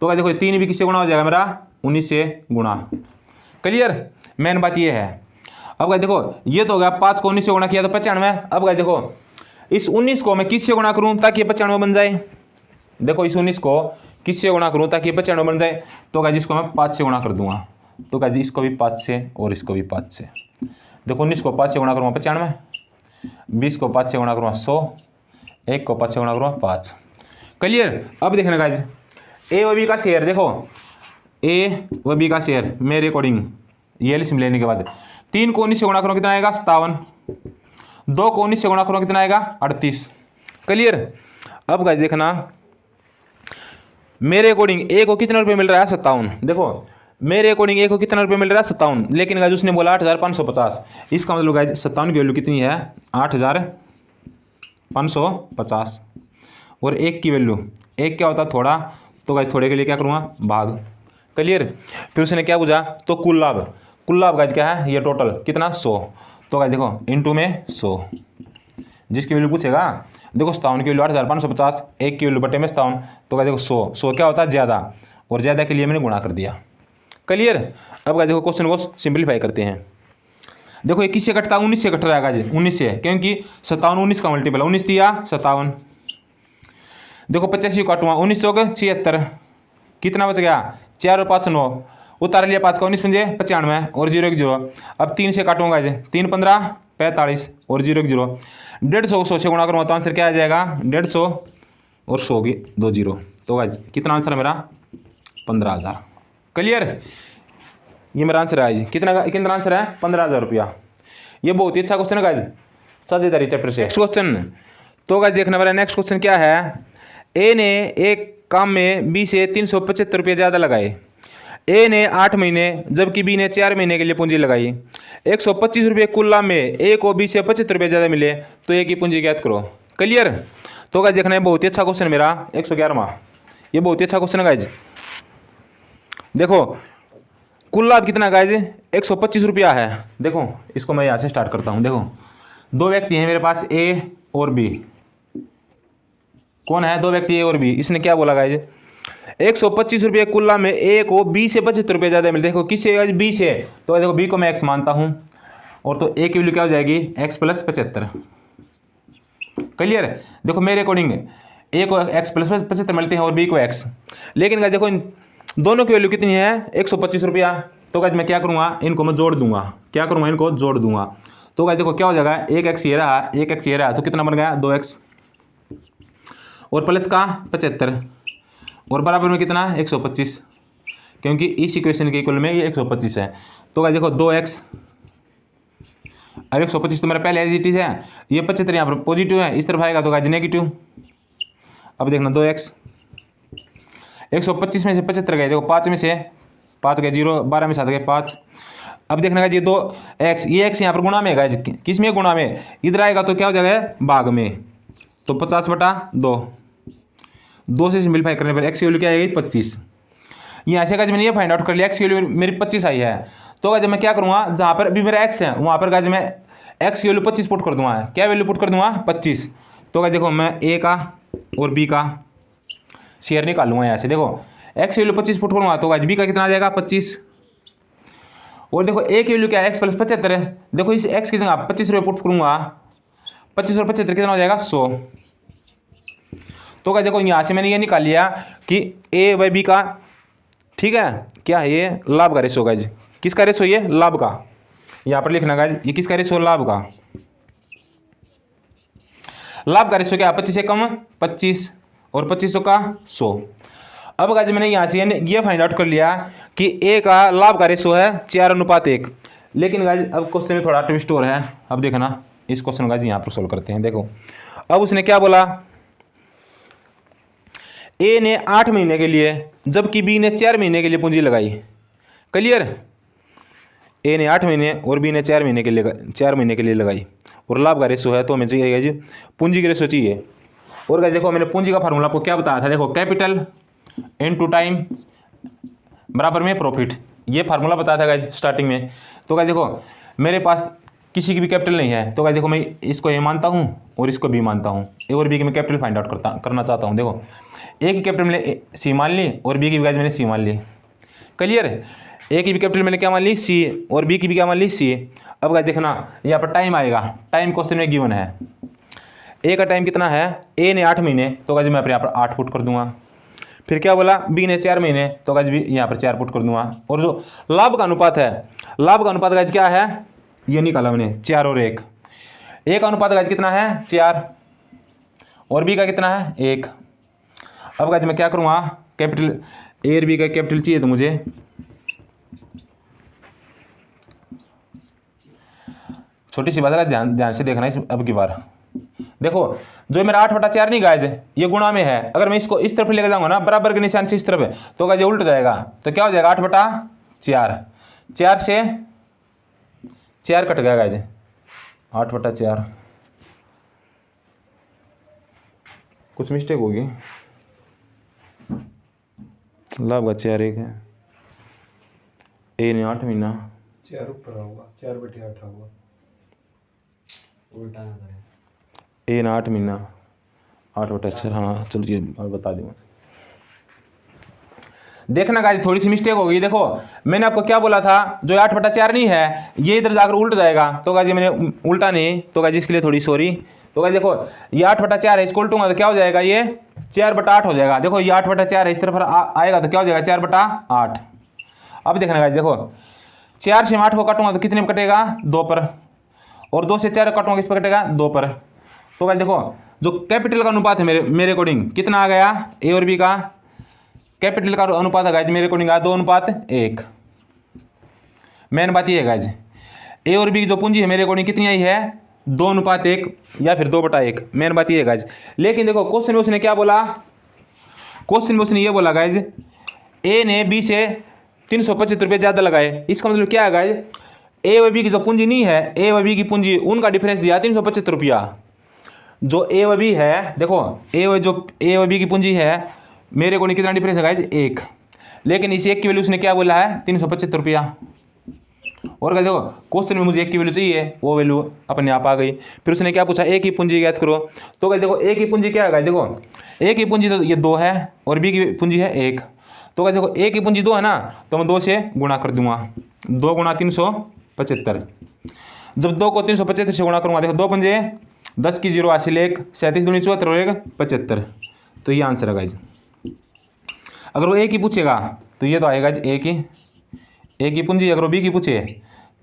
तो गाइस देखो 3 भी किससे गुणा हो जाएगा मेरा 19 से गुणा। क्लियर। मेन बात ये है। अब गाइस देखो ये तो हो गया 5 को 19 से गुणा किया तो 95। अब गाइस देखो इस 19 को मैं किससे गुणा करूं ताकि ये 95 बन जाए। देखो इस 19 को किससे गुणा करूं ताकि ये 95 बन जाए। तो गाइस इसको मैं 5 से गुणा कर दूंगा। तो गाइस इसको भी 5 से और इसको भी 5 से। देखो 19 को 5 से गुणा करूँगा 95, 20 को 5 से गुणा करूँगा 100, 1 को 5 से गुणा करूँगा 5। क्लियर। अब देखना गाइस ए व बी का शेयर, देखो ए व बी का शेयर मेरे अकॉर्डिंग ये एलसीएम लेने के बाद 3 को 19 से गुणा करो कितना आएगा 57, 2 को 19 से गुणा करो कितना आएगा 38। क्लियर। अब गाइस देखना मेरे अकॉर्डिंग ए को कितना रुपये मिल रहा है 57। देखो मेरे अकॉर्डिंग ए को कितना रुपये मिल रहा है 57, लेकिन गाइस उसने बोला 8,550। इसका मतलब गाइस 57 की वैल्यू कितनी है 8,550। और एक की वैल्यू एक क्या होता है थोड़ा, तो गाइस थोड़े के लिए क्या करूँगा भाग। क्लियर। फिर उसने क्या पूछा तो कुल लाभ गाइस क्या है ये टोटल कितना 100। तो गाइस देखो इनटू में 100 जिसकी वैल्यू पूछेगा देखो 57 की वैल्यू 8550, 1 की वैल्यू बटे में 57, तो क्या देखो 100 क्या होता है ज़्यादा, और ज़्यादा के लिए मैंने गुणा कर दिया। क्लियर। अब क्या देखो क्वेश्चन को सिंप्लीफाई करते हैं। देखो ये किससे कटता है, 19 से कट रहा है गाजी, 19 से, क्योंकि 57 19 का मल्टीपल, 19 दिया 57। देखो 85 काटूंगा, 19 चौक 76, कितना बच गया 4 और 5 9, उतार लिया 5 का, 19 पंजे 95 और 0 1 0। अब 3 से काटूंगा गाजी, 3 15 45 और 0 1 0। 150 को 100 से गुणा करूँगा तो आंसर क्या आ जाएगा 150 और 100 की 2 0। तो गाजी कितना आंसर है मेरा 15,000। क्लियर। ये मेरा आंसर है जी, कितना आंसर है 15,000 रुपया। ये बहुत ही अच्छा क्वेश्चन है गाइज साझेदारी चैप्टर से। नेक्स्ट क्वेश्चन, तो गाइज देखना मेरा नेक्स्ट क्वेश्चन क्या है। ए ने एक काम में बी से 375 रुपये ज़्यादा लगाए। ए ने 8 महीने जबकि बी ने 4 महीने के लिए पूंजी लगाई। 125 रुपये कुल लाभ में ए को बी से 75 रुपये ज़्यादा मिले, तो ए की पूंजी ज्ञात करो। क्लियर। तो गाइज देखना है बहुत ही अच्छा क्वेश्चन मेरा 111वां। ये बहुत ही अच्छा क्वेश्चन है गाइज। देखो कुल लाभ कितना गाइज 125 रुपया है। देखो इसको मैं यहाँ से स्टार्ट करता हूँ। देखो दो व्यक्ति हैं मेरे पास ए और बी। कौन है, दो व्यक्ति ए और बी। इसने क्या बोला गाइज 125 रुपये कुल लाभ में ए को बी से 75 रुपये ज़्यादा मिले। देखो किससे गाइज बी से, तो देखो बी को मैं एक्स मानता हूँ, और तो ए की वैल्यू क्या हो जाएगी एक्स प्लस 75। क्लियर। देखो मेरे अकॉर्डिंग ए को एक्स प्लस 75 मिलते हैं और बी को एक्स, लेकिन गाइज देखो दोनों की वैल्यू कितनी है 125 रुपया। तो गाइज मैं क्या करूँगा, इनको मैं जोड़ दूंगा। क्या करूँगा, इनको जोड़ दूंगा। तो गाइज देखो क्या हो जाएगा, एक एक्स ये रहा, एक एक्स ये रहा, तो कितना बन गया 2x और प्लस का 75 और बराबर में कितना 125, क्योंकि इस इक्वेशन के इक्वल में ये 125 है। तो गाइज देखो 2x, अब 125 तो मेरा पहले एज इट इज है, ये 75 यहाँ पर पॉजिटिव है, इस तरफ आएगा तो गाइज नेगेटिव। अब देखना 2x 125 में से 75 गए, देखो 5 में से 5 गए 0, 12 में 7 गए 5। अब देखना गाइज ये 2x, ये x यहाँ पर गुणा में है गाइज, किस में गुणा में, इधर आएगा तो क्या हो जाएगा भाग में, तो 50/2, 2 से सिंप्लीफाई करने पर x की वैल्यू क्या आएगी 25। यहाँ से गाइज मैंने ये फाइंड आउट कर लिया x की वैल्यू मेरी 25 आई है। तो गाइज मैं क्या करूँगा, जहाँ पर अभी मेरा x है वहाँ पर गाइज मैं x की वैल्यू 25 पुट कर दूँगा। क्या वैल्यू पुट कर दूँगा 25। तो गाइज देखो मैं a का और b का शेयर निकालूंगा यहाँ से। देखो x की वैल्यू 25 पुट करूँगा तो गाइज b का कितना आ जाएगा 25, और देखो a की वैल्यू क्या है x प्लस 75 है। देखो इस x की जगह 25 रुपये पुट करूँगा, 25 और 75 कितना हो जाएगा 100। तो गाइज देखो यहाँ से मैंने ये निकाल लिया कि a व b का, ठीक है, क्या है ये लाभ का रेशो गाइज। किसका रेशो, ये लाभ का। यहाँ पर लिखना गाइज ये किसका रेशो, लाभ का। लाभ का रेशो क्या 25 से कम 25 और 25 का 100। अब गाइज मैंने यहाँ से ये फाइंड आउट कर लिया कि ए का लाभ का रेशो है 4:1। लेकिन गाइज अब क्वेश्चन में थोड़ा ट्विस्ट और है। अब देखना इस क्वेश्चन गाइज यहाँ पर सोल्व करते हैं। देखो अब उसने क्या बोला, ए ने 8 महीने के लिए जबकि बी ने 4 महीने के लिए पूंजी लगाई। क्लियर। ए ने 8 महीने और बी ने 4 महीने के लिए लगाई, और लाभ का रेशो है तो हमें चाहिए गाइज पूंजी की रेशो चाहिए। और गाइज देखो मैंने पूंजी का फार्मूला आपको क्या बताया था, देखो कैपिटल इनटू टाइम बराबर में प्रॉफिट, ये फार्मूला बताया था गाइज स्टार्टिंग में। तो गाइज देखो मेरे पास किसी की भी कैपिटल नहीं है, तो गाइज देखो मैं इसको ए मानता हूँ और इसको बी मानता हूँ। ए और बी की मैं कैपिटल फाइंड आउट करना चाहता हूँ। देखो ए की कैपिटल मैंने सी मान ली और बी की भी गाइज मैंने सी मान ली। क्लियर। ए की भी कैपिटल मैंने क्या मान ली सी, और बी की भी क्या मान ली सी। अब गाइज देखना यहाँ पर टाइम आएगा, टाइम क्वेश्चन में गिवन है। ए का टाइम कितना है, ए ने 8 महीने, तो गाइज मैं यहाँ पर 8 पुट कर दूंगा। फिर क्या बोला, बी ने 4 महीने, तो गाइज भी यहाँ पर 4 पुट कर दूंगा। और जो लाभ का अनुपात है, लाभ का अनुपात गाइज क्या है, ये निकाला मैंने 4 और 1। ए का अनुपात गाइज कितना है 4 और बी का कितना है 1। अब गाइज मैं क्या करूँगा, कैपिटल ए और बी का कैपिटल चाहिए तो मुझे छोटी सी बात है, ध्यान से देखना इस अब की बार। देखो जो मेरा 8/4 नहीं गाइज ये गुणा में है, अगर मैं इसको इस तरफ लेके जाऊंगा ना बराबर के निशान से इस तरफ है, तो गाइज ये उल्ट जाएगा। तो क्या हो जाएगा 8/4, 4 से 4 कट गया गाइज 8/4, कुछ मिस्टेक होगी, लाभ का 4 1 है। ए ने 8 महीना 4 ऊपर होगा, 4/8 होगा, उल्टा ना करें। ए ने 8 महीना 8/4, हाँ चलो ये और बता दूँगा। देखना गाइस थोड़ी सी मिस्टेक हो गई। देखो मैंने आपको क्या बोला था, जो 8/4 नहीं है ये इधर जाकर उल्ट जाएगा, तो गाइस ये मैंने उल्टा नहीं, तो गाइस इसके लिए थोड़ी सॉरी। तो गाइस देखो ये 8/4 है, इसको उल्टूंगा तो क्या हो जाएगा, ये 4/8 हो जाएगा। देखो ये 8/4 है, इस तरफ आएगा तो क्या हो जाएगा 4/8। अब देखना गाइस, देखो 4 से 8 को काटूंगा तो कितने पर कटेगा, 2 पर, और 2 से 4 काटूंगा किस पर कटेगा, 2 पर। तो गाइस देखो जो कैपिटल का अनुपात है मेरे अकॉर्डिंग कितना आ गया, ए और बी का कैपिटल का अनुपात है गाइज मेरे अकॉर्डिंग 2:1। मेन बात ये है गाइज, ए और बी की जो पूंजी है मेरे अकॉर्डिंग कितनी आई है, 2:1 या फिर 2/1। मेन बात ये है गाइज। लेकिन देखो क्वेश्चन में उसने क्या बोला, क्वेश्चन में उसने ये बोला गाइज, ए ने बी से 375 रुपये ज़्यादा लगाए। इसका मतलब क्या है गाइज, ए व बी की जो पूंजी नहीं है, ए व बी की पूंजी उनका डिफरेंस दिया 375 रुपया। जो ए व बी है, देखो ए व बी की पूंजी है मेरे को कितना डिफरेंस है गाइज, 1। लेकिन इस 1 की वैल्यू उसने क्या बोला है, 375 रुपया। और गाइज देखो क्वेश्चन में मुझे 1 की वैल्यू चाहिए, वो वैल्यू अपने आप आ गई। फिर उसने क्या पूछा, ए की पूंजी ज्ञात करो। तो गाइज देखो ए की पूंजी क्या है गाइज, देखो ए की पूंजी तो ये 2 है और बी की पूंजी है 1। तो गाइज देखो ए की पूंजी 2 है ना, तो मैं 2 से गुणा कर दूंगा, 2 × 375। जब 2 को 375 से गुणा करूंगा, देखो 2 पंजे 10 की 0 हासिल 1, 37 दूनी 74 और 1 75। तो ये आंसर है गाइज। अगर वो ए की पूछेगा तो ये तो आएगा ए की पूंजी। अगर वो बी की पूछे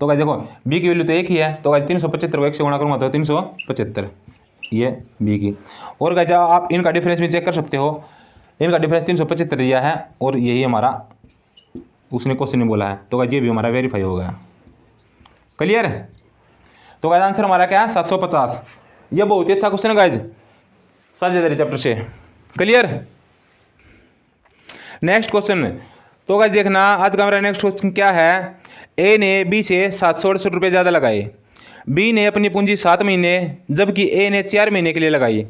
तो गाइस देखो बी की वैल्यू तो 1 ही है, तो गाइस 375 को 1 से गुणा करूँगा तो 375, ये बी की। और गाइस आप इनका डिफरेंस भी चेक कर सकते हो, इनका डिफरेंस 375 दिया है और यही हमारा उसने क्वेश्चन में बोला है। तो गाइस ये भी हमारा वेरीफाई हो गया। क्लियर। तो गाइस आंसर हमारा क्या है, 750। ये बहुत ही अच्छा क्वेश्चन है गाइस साझेदारी चैप्टर से। क्लियर। Next question. तो गाइस देखना आज का मेरा नेक्स्ट क्वेश्चन क्या है, ए ने बी से 768 रुपये ज़्यादा लगाए। बी ने अपनी पूंजी 7 महीने जबकि ए ने 4 महीने के लिए लगाई।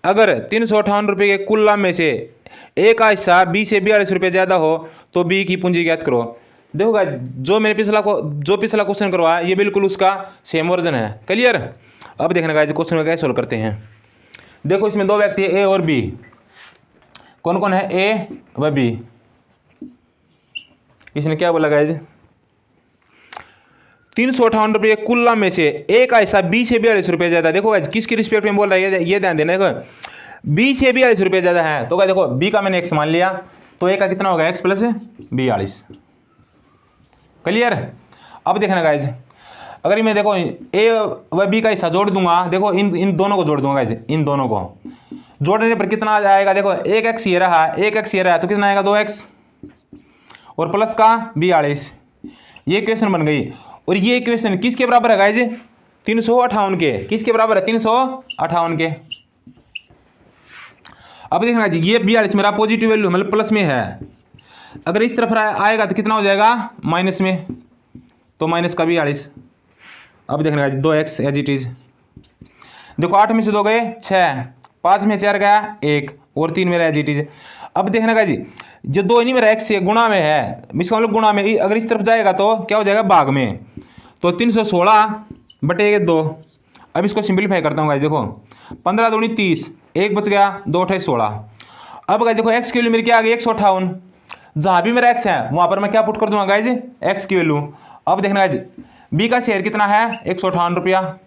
अगर 358 रुपये के कुल लाभ में से ए का हिस्सा बी से 42 रुपये ज़्यादा हो तो बी की पूंजी ज्ञात करो। देखो गाइस जो मैंने पिछला क्वेश्चन करवाया ये बिल्कुल उसका सेम वर्जन है। क्लियर। अब देखना गाइस क्वेश्चन को कैसे सोल्व करते हैं। देखो इसमें 2 व्यक्ति है ए और बी। कौन कौन है, ए व बी। इसने क्या बोला गाइज, 358 रुपये कुल लाभ में से ए का हिस्सा बी से 42 रुपये ज्यादा। देखो गाइज किसके रिस्पेक्ट में बोल रहा है ये ध्यान देना। देखो बी से 42 रुपये ज्यादा है, तो गाइज देखो बी का मैंने x मान लिया, तो ए का कितना होगा, x + 42। क्लियर। अब देखना गाइज अगर मैं देखो ए व बी का हिस्सा जोड़ दूंगा, देखो इन दोनों को जोड़ दूंगा गाइज, इन दोनों को जोड़ने पर कितना आ जाएगा, देखो 1x ये रहा, 1x ये रहा, तो कितना आएगा 2x और प्लस का 42। ये इक्वेशन बन गई। और ये इक्वेशन किसके बराबर है गाइज, 358 के। किसके बराबर है, 358 के। अब देखना जी ये 42 मेरा पॉजिटिव वैल्यू मतलब प्लस में है, अगर इस तरफ आएगा तो कितना हो जाएगा माइनस में, तो माइनस का 42। अब देखना guys 2x as it is. देखो 8 में से 2 गए 6, 5 में 4 गया 1 और 3 मेरा एज इट इज। अब देखना गाइज जो 2 नहीं मेरा x से गुणा में है, इसका मतलब गुणा में, अगर इस तरफ जाएगा तो क्या हो जाएगा भाग में, तो 316/2। अब इसको सिंपलीफाई करता हूँ गाइज। देखो 15 दूनी 30, 1 बच गया, 2 × 8 16। अब गाइज देखो x की वैल्यू मेरी क्या आ गई 158। जहाँ भी मेरा x है वहाँ पर मैं क्या पुट कर दूंगा गाइज, x की वैल्यू। अब देखना गाइज b का शेयर कितना है 158 रुपया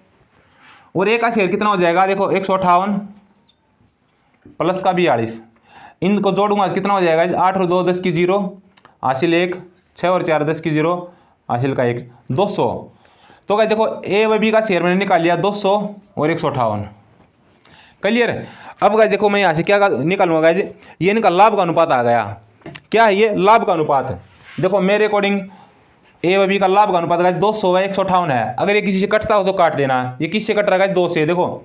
और a का शेयर कितना हो जाएगा, देखो 158 प्लस का 42। इनको जोड़ूंगा कितना हो जाएगा, 8 और 2 10 की 0 हासिल 1, 6 और 4 10 की 0 हासिल का 1, 200। तो गाइस देखो ए व बी का शेयर मैंने निकाल लिया 200 और 158। क्लियर। अब गाइस देखो मैं यहाँ से क्या निकालूंगा गाइस, ये इनका लाभ का अनुपात आ गया। क्या है ये, लाभ का अनुपात। देखो मेरे अकॉर्डिंग ए व बी का लाभ का अनुपात गाइस 200 व 158 है। अगर ये किसी से कटता हो तो काट देना। ये किससे कट रहा है गाइस, 2 से। देखो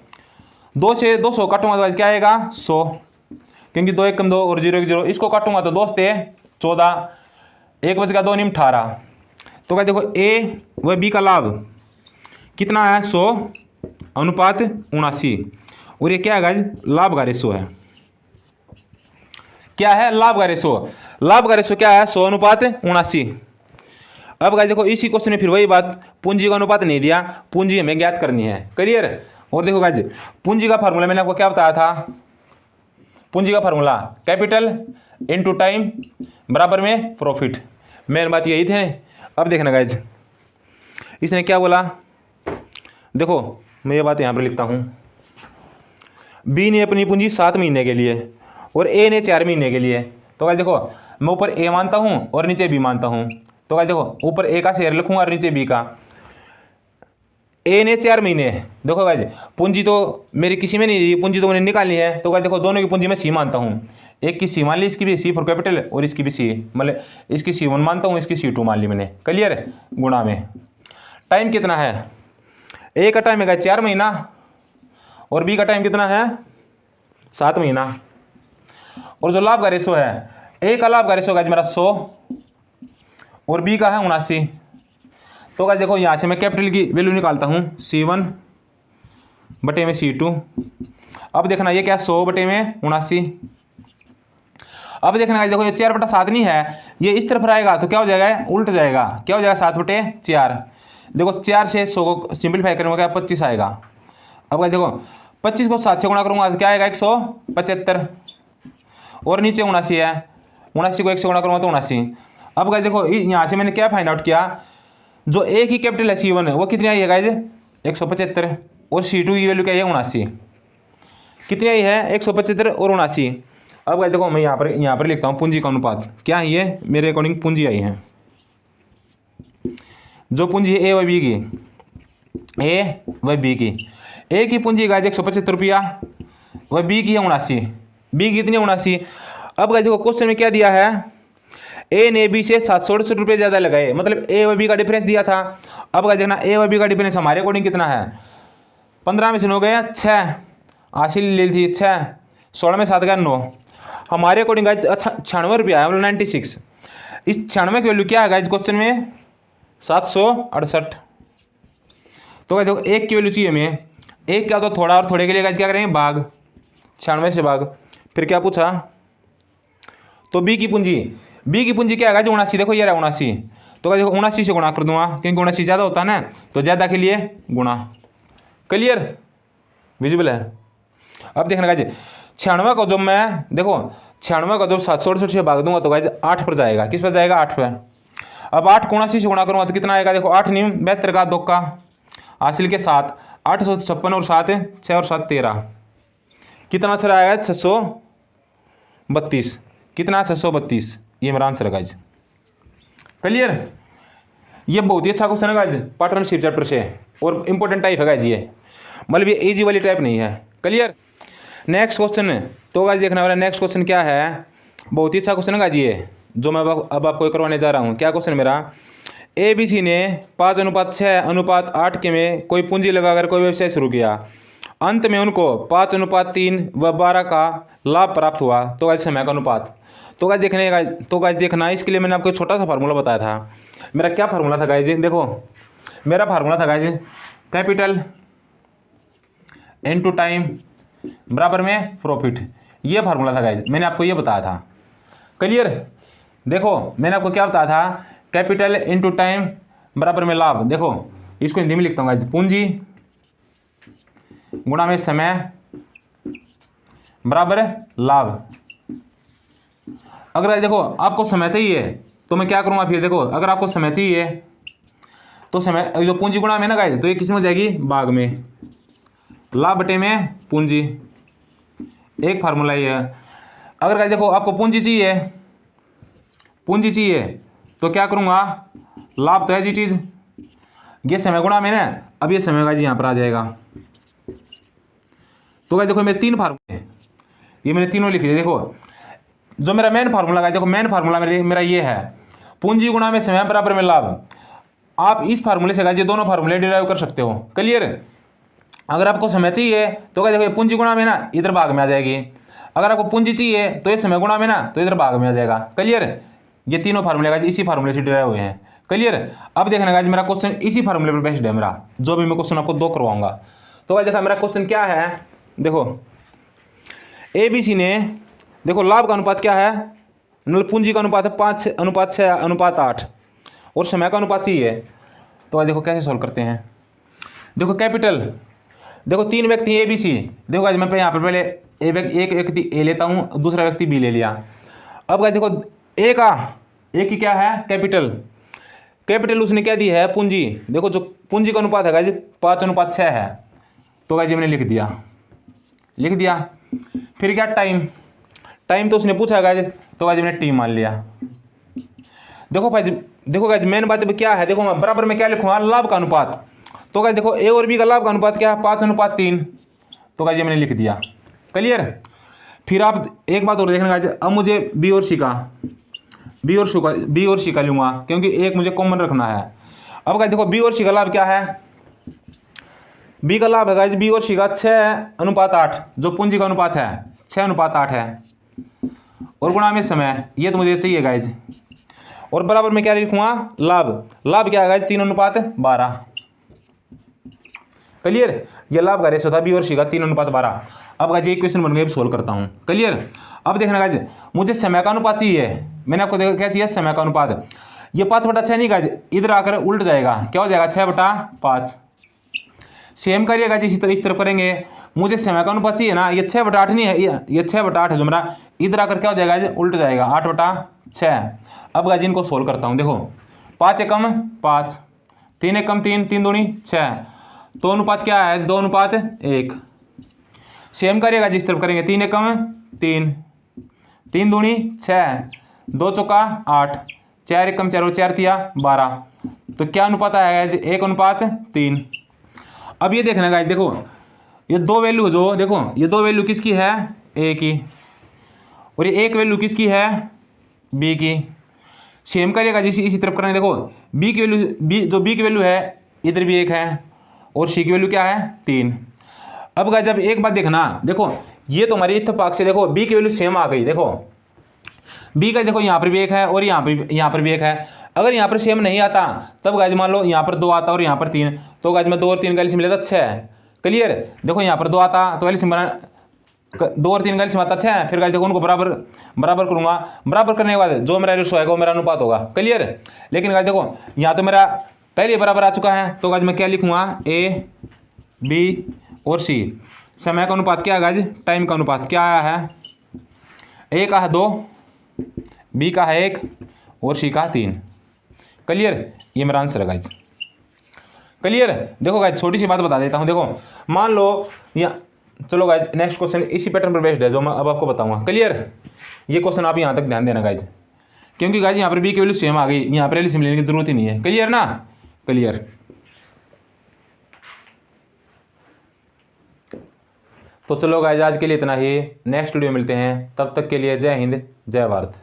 2 से 200 काटूंगा तो गाइस क्या आएगा 100, क्योंकि 2 1 2 और 0 1 0। इसको काटूंगा तो 2 से 14, 1 बच गया 2 × 18। तो गाइस देखो ए व बी का लाभ कितना है 100/79 और ये क्या है गाइस, लाभ का रेशो है। क्या है, लाभ का रेशो। लाभ का रेशो क्या है 100/79। अब गाइस देखो इसी क्वेश्चन में फिर वही बात, पूंजी का अनुपात नहीं दिया, पूंजी हमें ज्ञात करनी है। क्लियर। और देखो गाइस पूंजी का फार्मूला मैंने आपको क्या बताया था, पूंजी का फार्मूला कैपिटल इनटू टाइम बराबर में प्रॉफिट। मेन बात यही थी। अब देखना गाइज इसने क्या बोला, देखो मैं ये बात यहाँ पर लिखता हूँ। बी ने अपनी पूंजी 7 महीने के लिए और ए ने 4 महीने के लिए। तो गाइज देखो मैं ऊपर ए मानता हूँ और नीचे बी मानता हूँ। तो गाइज देखो ऊपर ए का शेयर लिखूंगा और नीचे बी का। ए ने 4 महीने, देखो गाइज पूंजी तो मेरी किसी में नहीं दी, पूंजी तो मैंने निकालनी है। तो गाइज देखो दोनों की पूंजी मैं सी मानता हूँ। एक की सी मान ली, इसकी भी सी फॉर कैपिटल और इसकी भी सी, मतलब इसकी C1 मानता हूँ, इसकी C2 मान ली मैंने। क्लियर, गुणा में टाइम कितना है, ए का टाइम है 4 महीना और बी का टाइम कितना है 7 महीना। और जो लाभ का रेशो है, ए का लाभ का रेशो गाइज मेरा 100 और बी का है 79। तो गाइज देखो यहाँ से मैं कैपिटल की वैल्यू निकालता हूँ C1 बटे में C2। अब देखना ये क्या 100 बटे में 79। अब देखना गाइज देखो ये 4/7 नहीं है, ये इस तरफ आएगा तो क्या हो जाएगा, उल्ट जाएगा। क्या हो जाएगा 7/4। देखो 4 से 100 को सिंपलीफाई करूँगा क्या 25 आएगा। अब गाइज देखो 25 को 7 से गुणा करूँगा तो क्या आएगा 175 और नीचे 79 है, 79 को 1 से गुणा करूँगा तो 79। अब गाइज देखो यहाँ से मैंने क्या फाइंड आउट किया, जो ए की कैपिटल है C1 वो कितनी आई है गाइज 175 और C2 की वैल्यू क्या है 79। कितनी आई है 175 और 79। अब गाइज देखो मैं यहाँ पर लिखता हूँ पूंजी का अनुपात क्या है, ये मेरे अकॉर्डिंग पूंजी आई है। जो पूंजी है ए व बी की, ए व बी की, ए की पूंजी गाइज 175 रुपया व बी की है 79। बी की कितनी 79। अब गाइज देखो क्वेश्चन में क्या दिया है, ए ने बी से 768 रुपये ज़्यादा लगाए, मतलब ए व बी का डिफरेंस दिया था। अब गाइज देखना ए व बी का डिफरेंस हमारे अकॉर्डिंग कितना है, 15 में से 9 गया 6, हासिल ले ली थी 6, 16 में 7 गया 9, हमारे अकॉर्डिंग गाइज अच्छा 96 रुपया है, मतलब 96। इस 96 की वैल्यू क्या है गाइज क्वेश्चन में 768। तो गाइज देखो एक की वैल्यू चाहिए हमें, एक क्या तो थोड़ा और थोड़े के लिए गाइज क्या करेंगे भाग, 96 से भाग। फिर क्या पूछा, तो बी की पूंजी क्या है गाइज 79। देखो ये रहा 79, तो गाइज 79 से गुणा कर दूंगा क्योंकि 79 ज़्यादा होता है ना, तो ज़्यादा के लिए गुणा। क्लियर, विजिबल है। अब देखना गाइज 96 को जब मैं देखो 96 को जब 768 से भाग दूंगा तो गाइज 8 पर जाएगा। किस पर जाएगा 8 पर। अब 8 को 79 से गुणा करूँगा तो कितना आएगा, देखो 8 नीम 72 का 2 का हासिल के 7, 856 और 7 6 और 7 13, कितना आंसर आएगा 632। कितना 632, ये मेरा आंसर है गाइज। क्लियर, ये बहुत ही अच्छा क्वेश्चन है गाइज पार्टनरशिप चैप्टर से और इंपॉर्टेंट टाइप है गाइज ये, मतलब ये इजी वाली टाइप नहीं है। Clear, next question. तो गाइज देखने वाला नेक्स्ट क्वेश्चन क्या है, बहुत ही अच्छा क्वेश्चन है गाइज ये, जो मैं अब आपको करवाने जा रहा हूँ। क्या क्वेश्चन मेरा, ए बी सी ने 5:6:8 के में कोई पूंजी लगाकर कोई व्यवसाय शुरू किया, अंत में उनको 5:3 व 12 का लाभ प्राप्त हुआ। तो गाइज समय का अनुपात। तो गाइज देखना इसके लिए मैंने आपको एक छोटा सा फार्मूला बताया था। मेरा क्या फार्मूला था गाइज, देखो मेरा फार्मूला था गाइज कैपिटल इनटू टाइम बराबर में प्रॉफिट। ये फार्मूला था गाइज, मैंने आपको ये बताया था। क्लियर, देखो मैंने आपको क्या बताया था, कैपिटल इनटू टाइम बराबर में लाभ। देखो इसको हिंदी में लिखता हूँ गाइज, पूंजी गुणा में समय बराबर लाभ। अगर गाइज देखो आपको समय चाहिए तो मैं क्या करूँगा, फिर देखो अगर आपको समय चाहिए तो समय जो पूंजी गुणा में ना गाइज, तो ये किस में हो जाएगी भाग में, लाभ बटे में पूंजी। एक फार्मूला ये है। अगर गाइज देखो आपको पूंजी चाहिए तो क्या करूँगा, लाभ तो है जी चीज़, ये समय गुणा में ना, अब ये समय गाइज यहाँ पर आ जाएगा। तो गाइज देखो मेरे 3 फार्मूले, ये मैंने तीनों लिख दिए। देखो जो मेरा मेन फार्मूला गाइज, देखो मेन फार्मूला मेरा ये है, पूंजी गुणा में समय बराबर में लाभ। आप इस फार्मूले से गाइज ये दोनों फार्मूले डिराइव कर सकते हो। क्लियर, अगर आपको समय चाहिए तो गाइज देखो पूंजी गुणा में ना इधर भाग में आ जाएगी, अगर आपको पूंजी चाहिए तो ये समय गुणा में ना तो इधर भाग में आ जाएगा। क्लियर, ये तीनों फार्मूले गाइज इसी फार्मूले से डिराइव हुए हैं। क्लियर, अब देखना गाइज मेरा क्वेश्चन इसी फार्मूले पर बेस्ड है मेरा, जो भी मैं क्वेश्चन आपको 2 करवाऊंगा। तो गाइज देखा मेरा क्वेश्चन क्या है, देखो ए बी सी ने, देखो लाभ का अनुपात क्या है, मतलब पूंजी का अनुपात है 5:6:8 और समय का अनुपात चाहिए। तो गाइज देखो कैसे सॉल्व करते हैं। देखो कैपिटल देखो 3 व्यक्ति ए बी सी। देखो गाइज मैं यहाँ पर पहले एक व्यक्ति ए लेता हूँ, दूसरा व्यक्ति बी ले लिया। अब गाइज देखो ए की क्या है कैपिटल उसने क्या दी है पूंजी। देखो जो पूंजी का अनुपात है गाइज 5:6 है। तो गाइज मैंने लिख दिया। फिर क्या टाइम तो उसने पूछा गाइज, तो गाइज मैंने टी मान लिया। देखो गाइज मेन बात क्या है, देखो मैं बराबर में क्या लिखूंगा लाभ का अनुपात। तो गाइज देखो ए और बी का लाभ का अनुपात क्या है 5:3। तो गाइज ये मैंने लिख दिया। क्लियर। फिर आप एक बात और देखना गाइज, अब मुझे बी और सी का लूंगा क्योंकि एक मुझे कॉमन रखना है। अब गाइज देखो बी और सी का लाभ क्या है, बी का लाभ है गाइज बी और सी का 6:8, जो पूंजी का अनुपात है 6:8 है, और गुणा में समय, ये तो मुझे चाहिए गाइज। और बराबर में क्या लिखूंगा लाभ क्या है गाइज 3:12। क्लियर। ये लाभ का रेशो था बी और सी का 3:12। अब गाइज एक क्वेश्चन बन गया, सोल्व करता हूँ। क्लियर। अब देखना गाइज मुझे समय का अनुपात चाहिए, मैंने आपको देखा क्या चाहिए समय का अनुपात। ये 5/6 नहीं गाइज, इधर आकर उल्ट जाएगा, क्या हो जाएगा 6/5। सेम करिएगा जी इस तरफ करेंगे, मुझे समय का अनुपात चाहिए ना, ये 6/8 नहीं है, ये 6/8 है जो मेरा, इधर आकर क्या हो जाएगा जी उल्ट जाएगा 8/6। अब गाइज इनको सोल्व करता हूँ। देखो 5 एकम 5, 3 एकम 3, 3 दूनी 6, तो अनुपात क्या है 2:1। सेम करिएगा जिस तरफ करेंगे, 3 एकम 3, 3 दूनी 6, 2 चौका 8, 4 एकम 4 और 4 तिया 12। तो क्या अनुपात आएगा जी 1:3। अब ये देखना गाइज, देखो ये दो वैल्यू जो देखो ये दो वैल्यू किसकी है ए की, और ये एक वैल्यू किसकी है बी की। सेम करिएगा जिस इसी तरफ करेंगे, देखो बी की वैल्यू बी की वैल्यू है इधर भी 1 है, और सी की वैल्यू क्या है 3। अब गाइज जब एक बात देखना, देखो ये तो हमारी इत्तेफाक से देखो बी की वैल्यू सेम आ गई। देखो बी का देखो यहाँ पर भी 1 है और यहाँ पर भी 1 है। अगर यहाँ पर सेम नहीं आता तब गाइज मान लो यहाँ पर 2 आता और यहाँ पर 3, तो गाइज में 2 और 3 का एलसीएम मिलेगा 6। क्लियर। देखो यहाँ पर 2 आता तो एलसीएम 2 और 3 का एलसीएम आता 6। फिर गाइज देखो उनको बराबर करूंगा, बराबर करने के बाद जो मेरा रेशो आएगा वो मेरा अनुपात होगा। क्लियर। लेकिन गाइज देखो यहाँ तो मेरा पहले बराबर आ चुका है, तो गाइज मैं क्या लिखूंगा ए बी और सी। समय का अनुपात क्या है गाइज, टाइम का अनुपात क्या आया है, ए का है 2, बी का है 1 और सी का है 3। क्लियर। ये मेरा आंसर है गाइज। क्लियर। देखो गाइज छोटी सी बात बता देता हूँ, देखो मान लो या चलो गाइज नेक्स्ट क्वेश्चन इसी पैटर्न पर बेस्ड है जो मैं अब आपको बताऊंगा। क्लियर। ये क्वेश्चन आप यहाँ तक ध्यान देना गाइज, क्योंकि गाइज यहाँ पर बी की वैल्यू सेम आ गई, यहाँ पर एलसीएम लेने की जरूरत ही नहीं है। क्लियर ना। क्लियर। तो चलो गाइज आज के लिए इतना ही, नेक्स्ट वीडियो मिलते हैं, तब तक के लिए जय हिंद जय भारत।